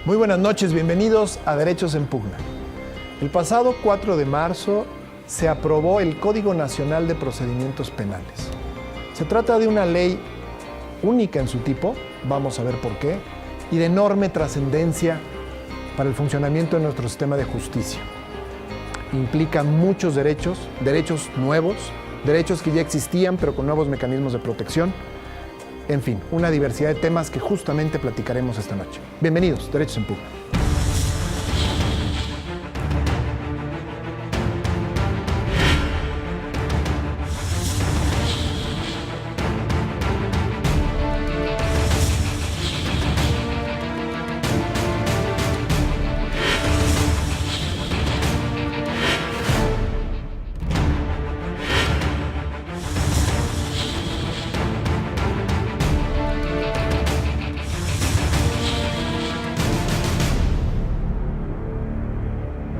Muy buenas noches, bienvenidos a Derechos en Pugna. El pasado 4 de marzo se aprobó el Código Nacional de Procedimientos Penales. Se trata de una ley única en su tipo, vamos a ver por qué, y de enorme trascendencia para el funcionamiento de nuestro sistema de justicia. Implica muchos derechos, derechos nuevos, derechos que ya existían pero con nuevos mecanismos de protección. En fin, una diversidad de temas que justamente platicaremos esta noche. Bienvenidos, Derechos en Pugna.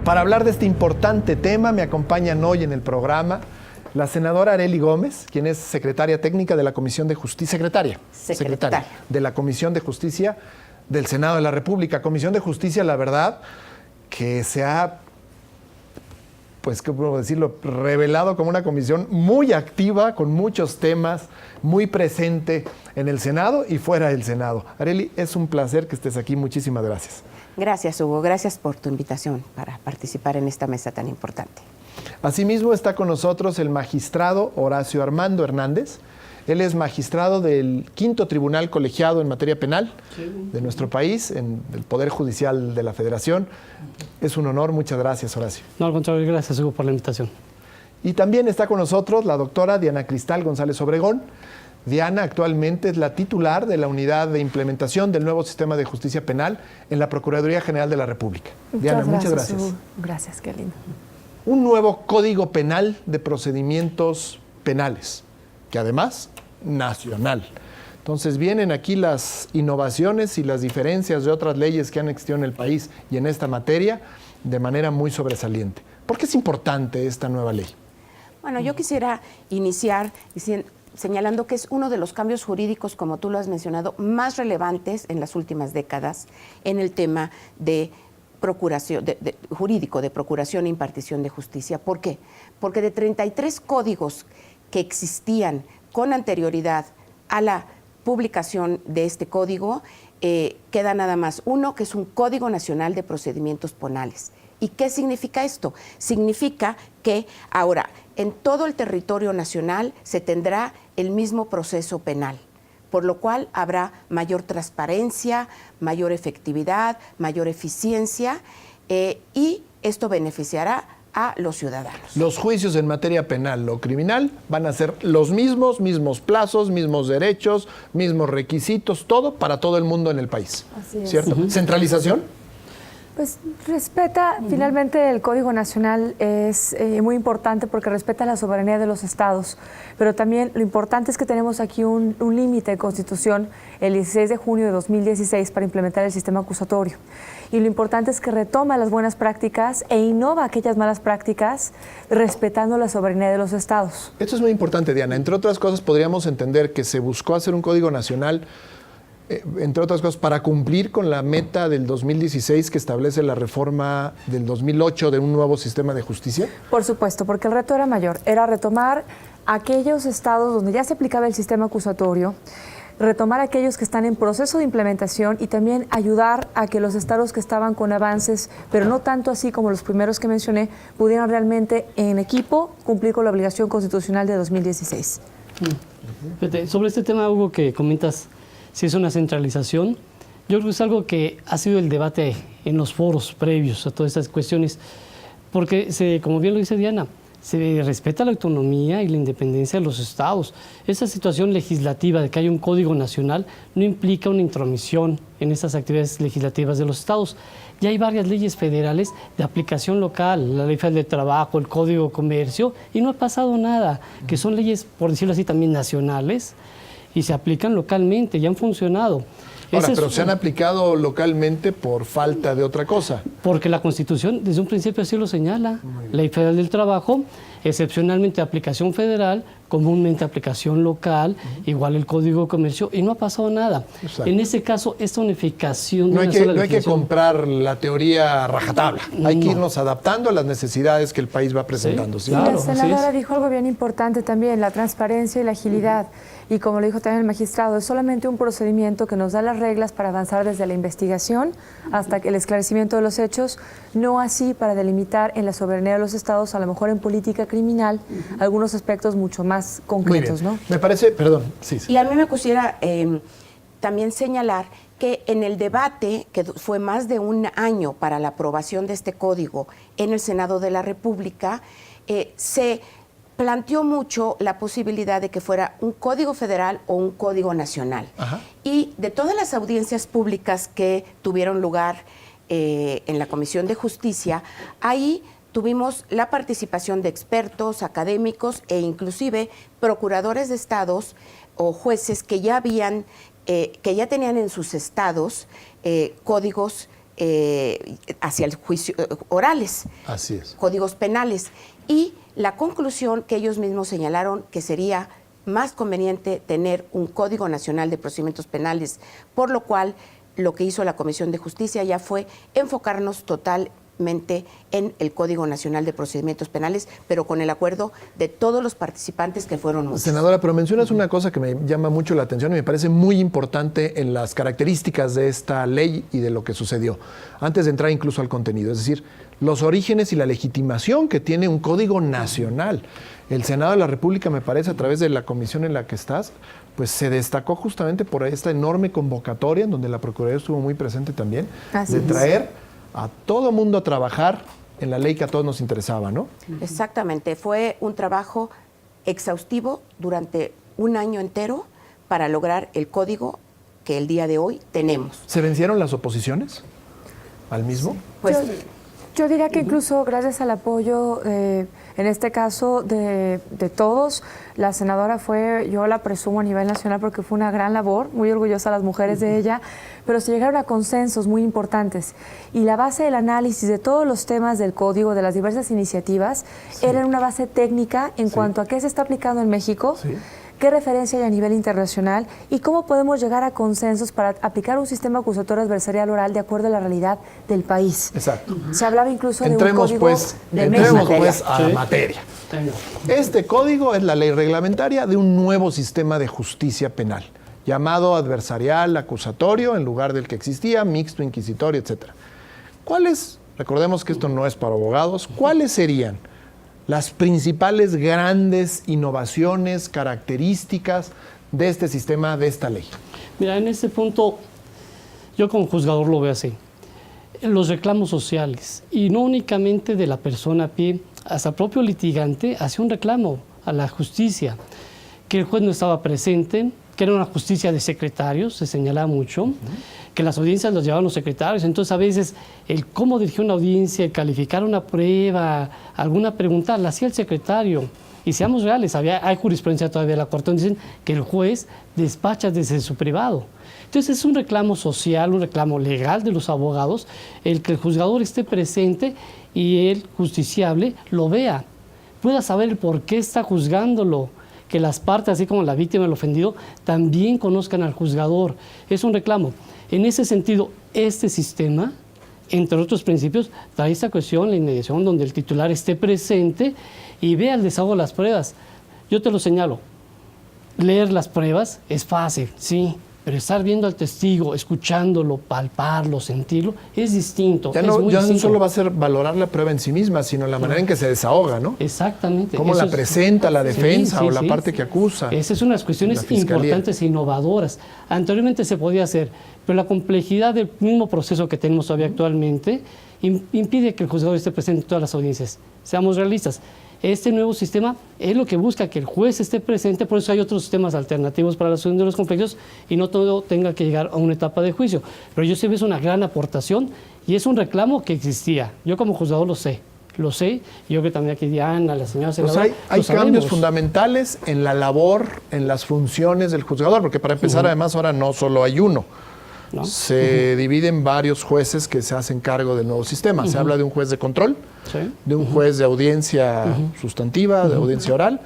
Para hablar de este importante tema, me acompañan hoy en el programa la senadora Arely Gómez, quien es secretaria técnica de la Comisión de Justicia, secretaria de la Comisión de Justicia del Senado de la República. Comisión de Justicia, la verdad, que se ha, pues, ¿qué puedo decirlo?, revelado como una comisión muy activa, con muchos temas, muy presente en el Senado y fuera del Senado. Arely, es un placer que estés aquí. Muchísimas gracias. Gracias, Hugo. Gracias por tu invitación para participar en esta mesa tan importante. Asimismo está con nosotros el magistrado Horacio Armando Hernández. Él es magistrado del Quinto Tribunal Colegiado en materia penal de nuestro país, del Poder Judicial de la Federación. Es un honor. Muchas gracias, Horacio. No, al contrario, gracias, Hugo, por la invitación. Y también está con nosotros la doctora Diana Cristal González Obregón. Diana actualmente es la titular de la Unidad de Implementación del nuevo Sistema de Justicia Penal en la Procuraduría General de la República. Diana, muchas gracias. Gracias, qué lindo. Un nuevo Código Penal de Procedimientos Penales, que además, nacional. Entonces vienen aquí las innovaciones y las diferencias de otras leyes que han existido en el país y en esta materia de manera muy sobresaliente. ¿Por qué es importante esta nueva ley? Bueno, yo quisiera iniciar señalando que es uno de los cambios jurídicos, como tú lo has mencionado, más relevantes en las últimas décadas en el tema de procuración, jurídico, de procuración e impartición de justicia. ¿Por qué? Porque de 33 códigos que existían con anterioridad a la publicación de este código, queda nada más uno, que es un Código Nacional de Procedimientos Penales. ¿Y qué significa esto? Significa que ahora en todo el territorio nacional se tendrá el mismo proceso penal, por lo cual habrá mayor transparencia, mayor efectividad, mayor eficiencia, y esto beneficiará a los ciudadanos. Los juicios en materia penal o criminal van a ser los mismos plazos, mismos derechos, mismos requisitos, todo para todo el mundo en el país. Así es. ¿Cierto? ¿Centralización? Pues respeta, finalmente el Código Nacional es muy importante porque respeta la soberanía de los estados, pero también lo importante es que tenemos aquí un límite de Constitución el 16 de junio de 2016 para implementar el sistema acusatorio. Y lo importante es que retoma las buenas prácticas e innova aquellas malas prácticas respetando la soberanía de los estados. Esto es muy importante, Diana. Entre otras cosas, podríamos entender que se buscó hacer un Código Nacional, entre otras cosas, para cumplir con la meta del 2016 que establece la reforma del 2008 de un nuevo sistema de justicia. Por supuesto, porque el reto era mayor, era retomar aquellos estados donde ya se aplicaba el sistema acusatorio, retomar aquellos que están en proceso de implementación y también ayudar a que los estados que estaban con avances, pero no tanto así como los primeros que mencioné, pudieran realmente en equipo cumplir con la obligación constitucional de 2016. Sobre este tema, Hugo, que comentas, si es una centralización, yo creo que es algo que ha sido el debate en los foros previos a todas estas cuestiones, porque, como bien lo dice Diana, se respeta la autonomía y la independencia de los estados. Esa situación legislativa de que haya un código nacional no implica una intromisión en esas actividades legislativas de los estados. Ya hay varias leyes federales de aplicación local, la Ley Federal del Trabajo, el Código de Comercio, y no ha pasado nada, que son leyes, por decirlo así, también nacionales, y se aplican localmente, ya han funcionado. Ahora, pero se han aplicado localmente por falta de otra cosa. Porque la Constitución desde un principio así lo señala. Ley Federal del Trabajo, excepcionalmente de aplicación federal, comúnmente aplicación local, igual el Código de Comercio, y no ha pasado nada. Exacto. En ese caso, esta unificación de No hay, una que, sola no hay que legislación- comprar la teoría rajatabla. Hay que No. irnos adaptando a las necesidades que el país va presentando. Sí, ¿sí? claro. La así senadora es. dijo algo bien importante también, la transparencia y la agilidad. Y como lo dijo también el magistrado, es solamente un procedimiento que nos da las reglas para avanzar desde la investigación hasta el esclarecimiento de los hechos, no así para delimitar en la soberanía de los estados, a lo mejor en política criminal, algunos aspectos mucho más Muy concretos, bien. ¿no? Me parece, perdón, sí. Y a mí me quisiera también señalar que en el debate, que fue más de un año para la aprobación de este código en el Senado de la República, se planteó mucho la posibilidad de que fuera un código federal o un código nacional. Ajá. Y de todas las audiencias públicas que tuvieron lugar en la Comisión de Justicia, ahí tuvimos la participación de expertos, académicos e inclusive procuradores de estados o jueces que ya tenían en sus estados códigos hacia el juicio orales, Así es. códigos penales. Y la conclusión que ellos mismos señalaron que sería más conveniente tener un Código Nacional de Procedimientos Penales, por lo cual lo que hizo la Comisión de Justicia ya fue enfocarnos totalmente en el Código Nacional de Procedimientos Penales, pero con el acuerdo de todos los participantes, que fueron muchos. Senadora, pero mencionas una cosa que me llama mucho la atención y me parece muy importante en las características de esta ley y de lo que sucedió, antes de entrar incluso al contenido, es decir, los orígenes y la legitimación que tiene un código nacional. El Senado de la República, me parece, a través de la comisión en la que estás, pues se destacó justamente por esta enorme convocatoria, en donde la Procuraduría estuvo muy presente también, Así de es. traer a todo mundo a trabajar en la ley que a todos nos interesaba, ¿no? Exactamente, fue un trabajo exhaustivo durante un año entero para lograr el código que el día de hoy tenemos. ¿Se vencieron las oposiciones al mismo? Pues Yo diría que incluso gracias al apoyo, en este caso, de todos, la senadora fue, yo la presumo a nivel nacional porque fue una gran labor, muy orgullosa las mujeres de ella, pero se llegaron a consensos muy importantes. Y la base del análisis de todos los temas del código, de las diversas iniciativas, era una base técnica en cuanto a qué se está aplicando en México, Sí. qué referencia hay a nivel internacional y cómo podemos llegar a consensos para aplicar un sistema acusatorio adversarial oral de acuerdo a la realidad del país. Exacto. Se hablaba incluso Entremos de un código de entremos México. pues a Sí. materia. Tengo. Este código es la ley reglamentaria de un nuevo sistema de justicia penal, llamado adversarial acusatorio en lugar del que existía, mixto, inquisitorio, etc. ¿Cuáles, recordemos que esto no es para abogados, cuáles serían las principales grandes innovaciones, características de este sistema, de esta ley? Mira, en ese punto, yo como juzgador lo veo así. Los reclamos sociales, y no únicamente de la persona a pie, hasta el propio litigante hace un reclamo a la justicia, que el juez no estaba presente, que era una justicia de secretarios, se señalaba mucho, que las audiencias las llevaban los secretarios, entonces a veces el cómo dirigir una audiencia, el calificar una prueba, alguna pregunta, la hacía el secretario. Y seamos reales, hay jurisprudencia todavía de la Corte donde dicen que el juez despacha desde su privado. Entonces es un reclamo social, un reclamo legal de los abogados, el que el juzgador esté presente y el justiciable lo vea, pueda saber el por qué está juzgándolo, que las partes, así como la víctima y el ofendido, también conozcan al juzgador. Es un reclamo. En ese sentido, este sistema, entre otros principios, trae esta cuestión, la inmediación, donde el titular esté presente y vea el desahogo de las pruebas. Yo te lo señalo, leer las pruebas es fácil, sí, pero estar viendo al testigo, escuchándolo, palparlo, sentirlo, es distinto. Ya es no, muy ya no distinto. solo va a ser valorar la prueba en sí misma, sino la manera en que se desahoga, ¿no? Exactamente. Cómo Eso la es- presenta la Sí, defensa sí, o la sí. parte que acusa. Esas son unas cuestiones La fiscalía. importantes e innovadoras. Anteriormente se podía hacer, pero la complejidad del mismo proceso que tenemos todavía actualmente impide que el juzgador esté presente en todas las audiencias. Seamos realistas. Este nuevo sistema es lo que busca que el juez esté presente, por eso hay otros sistemas alternativos para la solución de los conflictos y no todo tenga que llegar a una etapa de juicio. Pero yo sé que es una gran aportación y es un reclamo que existía. Yo como juzgador lo sé, y yo creo que también aquí Diana, la señora Pues senadora, hay lo sabemos. cambios fundamentales en la labor, en las funciones del juzgador, porque para empezar, además, ahora no solo hay uno. ¿No? Se dividen varios jueces que se hacen cargo del nuevo sistema. Se habla de un juez de control, Sí. de un juez de audiencia sustantiva, de audiencia oral,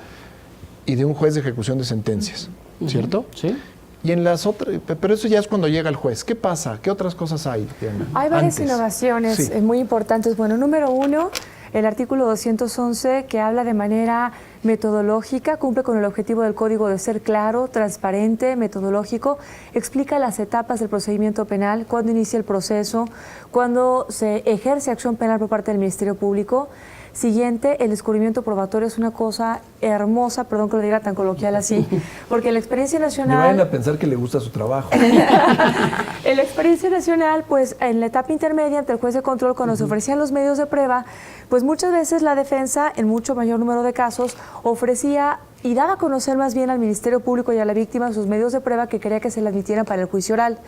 y de un juez de ejecución de sentencias, ¿cierto? Sí. Y en las otras, pero eso ya es cuando llega el juez. ¿Qué pasa? ¿Qué otras cosas hay, Diana? Hay varias Antes. innovaciones Sí. muy importantes. Bueno, número uno, el artículo 211, que habla de manera metodológica, cumple con el objetivo del código de ser claro, transparente, metodológico, explica las etapas del procedimiento penal, cuándo inicia el proceso, cuándo se ejerce acción penal por parte del Ministerio Público. Siguiente, el descubrimiento probatorio es una cosa hermosa, perdón que lo diga tan coloquial así, porque la experiencia Me nacional... vayan a pensar que le gusta su trabajo. En la experiencia nacional, pues en la etapa intermedia ante el juez de control, cuando se ofrecían los medios de prueba, pues muchas veces la defensa, en mucho mayor número de casos, ofrecía y daba a conocer más bien al Ministerio Público y a la víctima sus medios de prueba que quería que se le admitieran para el juicio oral.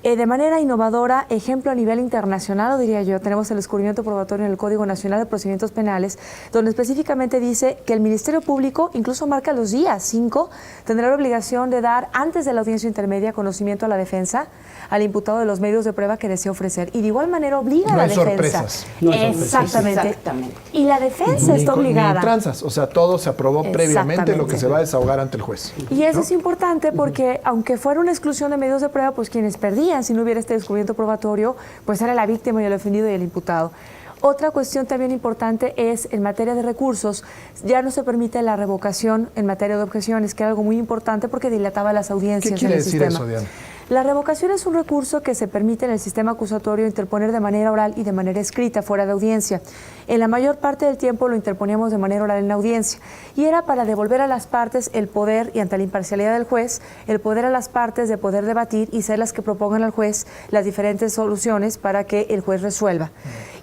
De manera innovadora, ejemplo a nivel internacional, lo diría yo, tenemos el descubrimiento probatorio en el Código Nacional de Procedimientos Penales, donde específicamente dice que el Ministerio Público, incluso marca los días 5, tendrá la obligación de dar, antes de la audiencia intermedia, conocimiento a la defensa, al imputado de los medios de prueba que desea ofrecer. Y de igual manera obliga a la defensa. Sorpresas. No hay sorpresas. Exactamente. Y la defensa está obligada. Ni tranzas, o sea, todo se aprobó previamente lo que se va a desahogar ante el juez. Y eso es importante porque, aunque fuera una exclusión de medios de prueba, pues quienes perdían si no hubiera este descubrimiento probatorio, pues era la víctima y el ofendido y el imputado. Otra cuestión también importante es, en materia de recursos, ya no se permite la revocación en materia de objeciones, que era algo muy importante porque dilataba las audiencias ¿Qué quiere en el decir sistema. eso, Diana? La revocación es un recurso que se permite en el sistema acusatorio interponer de manera oral y de manera escrita fuera de audiencia. En la mayor parte del tiempo lo interponíamos de manera oral en la audiencia y era para devolver a las partes el poder, y ante la imparcialidad del juez, el poder a las partes de poder debatir y ser las que propongan al juez las diferentes soluciones para que el juez resuelva.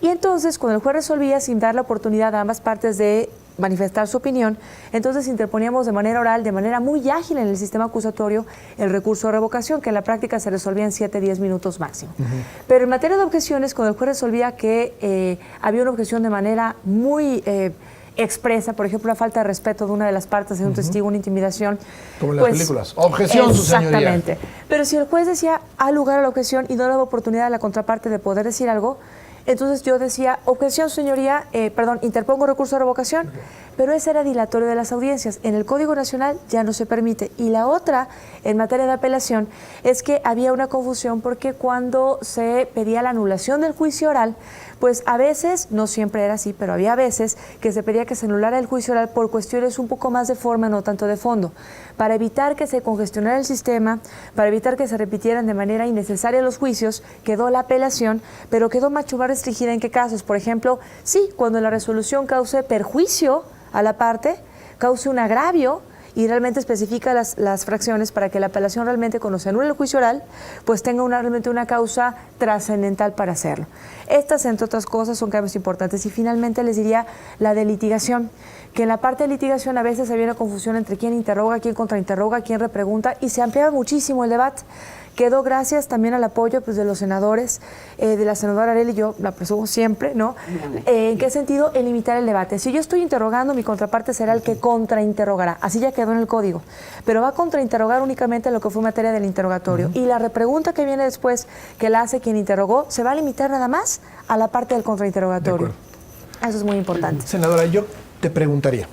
Y entonces, cuando el juez resolvía sin dar la oportunidad a ambas partes de manifestar su opinión, entonces interponíamos de manera oral, de manera muy ágil en el sistema acusatorio, el recurso de revocación, que en la práctica se resolvía en 7-10 minutos máximo. Pero en materia de objeciones, cuando el juez resolvía que había una objeción de manera muy expresa, por ejemplo, la falta de respeto de una de las partes, de un testigo, una intimidación. Como en las películas. Objeción, su señoría. Exactamente. Pero si el juez decía, ha lugar a la objeción y no daba oportunidad a la contraparte de poder decir algo, entonces yo decía, objeción, señoría, interpongo recurso de revocación, pero ese era dilatorio de las audiencias. En el Código Nacional ya no se permite. Y la otra, en materia de apelación, es que había una confusión porque cuando se pedía la anulación del juicio oral, pues a veces, no siempre era así, pero había veces que se pedía que se anulara el juicio oral por cuestiones un poco más de forma, no tanto de fondo, para evitar que se congestionara el sistema, para evitar que se repitieran de manera innecesaria los juicios, quedó la apelación, pero quedó mucho más restringida en qué casos. Por ejemplo, sí, cuando la resolución cause perjuicio a la parte, cause un agravio, y realmente especifica las fracciones para que la apelación realmente, cuando se anule el juicio oral, pues tenga realmente una causa trascendental para hacerlo. Estas, entre otras cosas, son cambios importantes. Y finalmente les diría la de litigación, que en la parte de litigación a veces había una confusión entre quién interroga, quién contrainterroga, quién repregunta, y se ampliaba muchísimo el debate. Quedó gracias también al apoyo de los senadores, de la senadora Arely, yo la presumo siempre, ¿no? ¿En qué sentido? En limitar el debate. Si yo estoy interrogando, mi contraparte será el que contrainterrogará. Así ya quedó en el código. Pero va a contrainterrogar únicamente lo que fue materia del interrogatorio. Y la repregunta que viene después, que la hace quien interrogó, se va a limitar nada más a la parte del contrainterrogatorio. Eso es muy importante. Senadora, yo te preguntaría,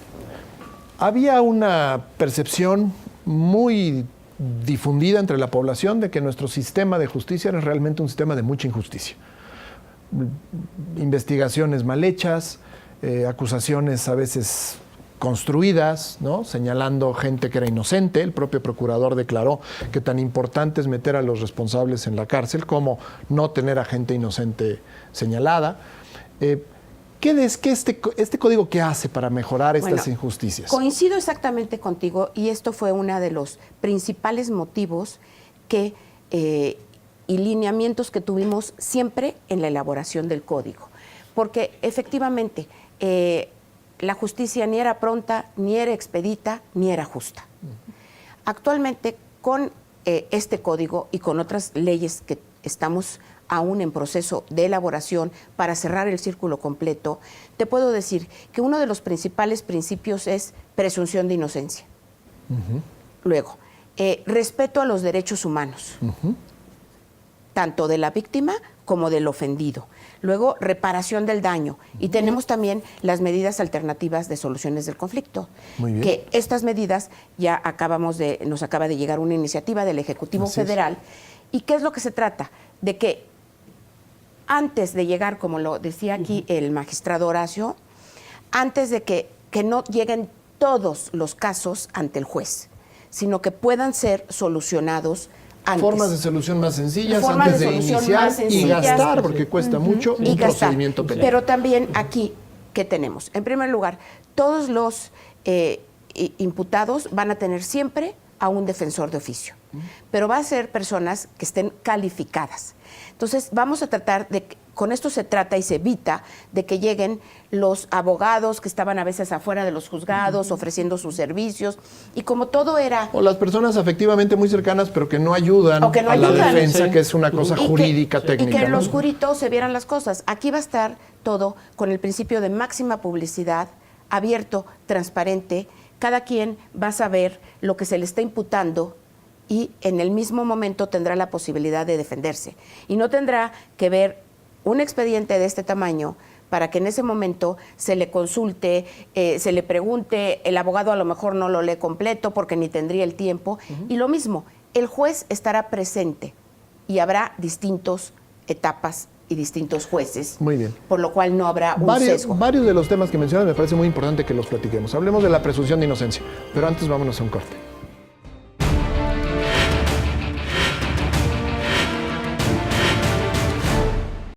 había una percepción muy difundida entre la población de que nuestro sistema de justicia era realmente un sistema de mucha injusticia. Investigaciones mal hechas, acusaciones a veces construidas, ¿no? Señalando gente que era inocente. El propio procurador declaró que tan importante es meter a los responsables en la cárcel como no tener a gente inocente señalada. ¿Qué es que este código qué hace para mejorar estas injusticias? Coincido exactamente contigo, y esto fue uno de los principales motivos y lineamientos que tuvimos siempre en la elaboración del código. Porque efectivamente la justicia ni era pronta, ni era expedita, ni era justa. Actualmente, con este código y con otras leyes que estamos aún en proceso de elaboración para cerrar el círculo completo, te puedo decir que uno de los principales principios es presunción de inocencia. Luego, respeto a los derechos humanos, tanto de la víctima como del ofendido. Luego, reparación del daño. Y tenemos también las medidas alternativas de soluciones del conflicto. Muy bien. Que estas medidas ya nos acaba de llegar una iniciativa del Ejecutivo Federal. ¿Y qué es lo que se trata? De que antes de llegar, como lo decía aquí el magistrado Horacio, antes de que no lleguen todos los casos ante el juez, sino que puedan ser solucionados antes. Formas de solución más sencillas Formas antes de de solución iniciar más sencillas. y gastar, porque cuesta mucho, Y un gastar. procedimiento penal. Pero también aquí, ¿qué tenemos? En primer lugar, todos los imputados van a tener siempre a un defensor de oficio, pero va a ser personas que estén calificadas. Entonces, vamos a tratar de, con esto se trata y se evita de que lleguen los abogados que estaban a veces afuera de los juzgados ofreciendo sus servicios, y como todo era... O las personas afectivamente muy cercanas, pero que no ayudan O que no a la ayudan. defensa, Sí. que es una cosa jurídica, técnica. Y que ¿no? los juritos se vieran las cosas. Aquí va a estar todo con el principio de máxima publicidad, abierto, transparente. Cada quien va a saber lo que se le está imputando y en el mismo momento tendrá la posibilidad de defenderse. Y no tendrá que ver un expediente de este tamaño para que en ese momento se le consulte, se le pregunte, el abogado a lo mejor no lo lee completo porque ni tendría el tiempo. Y lo mismo, el juez estará presente y habrá distintas etapas y distintos jueces. Muy bien. Por lo cual no habrá un sesgo. Varios de los temas que mencionas me parece muy importante que los platiquemos. Hablemos de la presunción de inocencia, pero antes vámonos a un corte.